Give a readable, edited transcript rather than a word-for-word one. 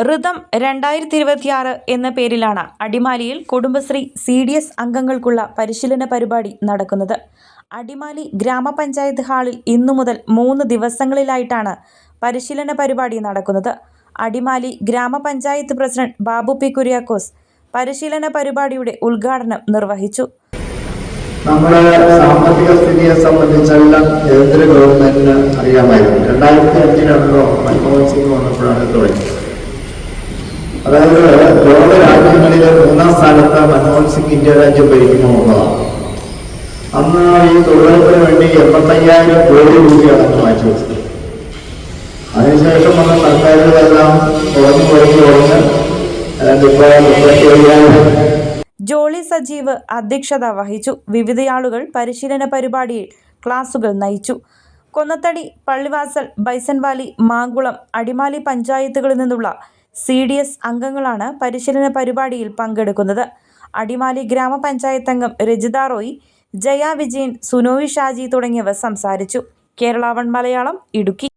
ഋതം 2026 എന്ന പേരിലാണ് അടിമാലിയിൽ കുടുംബശ്രീ CDS അംഗങ്ങൾക്കുള്ള പരിശീലന പരിപാടി നടക്കുന്നത്. അടിമാലി ഗ്രാമപഞ്ചായത്ത് ഹാളിൽ ഇന്നു മുതൽ 3 ദിവസങ്ങളിലായിട്ടാണ് പരിശീലന പരിപാടി നടക്കുന്നത്. അടിമാലി ഗ്രാമപഞ്ചായത്ത് പ്രസിഡന്റ് ബാബു പി കുര്യാക്കോസ് പരിശീലന പരിപാടിയുടെ ഉദ്ഘാടനം നിർവഹിച്ചു. നമ്മുടെ സാമ്പത്തിക സ്ഥിതിയെ സംബന്ധിച്ചെല്ലാം കേന്ദ്ര ഗവൺമെന്റിന് അറിയാമായിരുന്നു. 2005 മൻമോഹൻ സിംഗ് വന്നപ്പോഴാണ് തുടങ്ങിയത്. അതായത് ലോക രാജ്യങ്ങളിലെ 3ാം സ്ഥാനത്ത് മൻമോഹൻ സിംഗ് ഇന്ത്യ രാജ്യം ഭരിക്കുമ്പോൾ ഉള്ളതാണ്. അന്ന് ഈ തൊഴിലുറപ്പിന് വേണ്ടി 85,000 കോടി രൂപയാണ് അന്ന് മാറ്റിവെച്ചത്. അതിനുശേഷം വന്ന സർക്കാരുകളെല്ലാം കുറഞ്ഞ് ജോളി സജീവ് അധ്യക്ഷത വഹിച്ചു. വിവിധയാളുകൾ പരിശീലന പരിപാടിയിൽ ക്ലാസുകൾ നയിച്ചു. കൊന്നത്തടി, പള്ളിവാസൽ, ബൈസൺവാലി, മാങ്കുളം, അടിമാലി പഞ്ചായത്തുകളിൽ നിന്നുള്ള CDS അംഗങ്ങളാണ് പരിശീലന പരിപാടിയിൽ പങ്കെടുക്കുന്നത്. അടിമാലി ഗ്രാമപഞ്ചായത്ത് അംഗം രജിത റോയ്, ജയ വിജയൻ, സുനോയ് ഷാജി തുടങ്ങിയവർ സംസാരിച്ചു. കേരള 1 മലയാളം, ഇടുക്കി.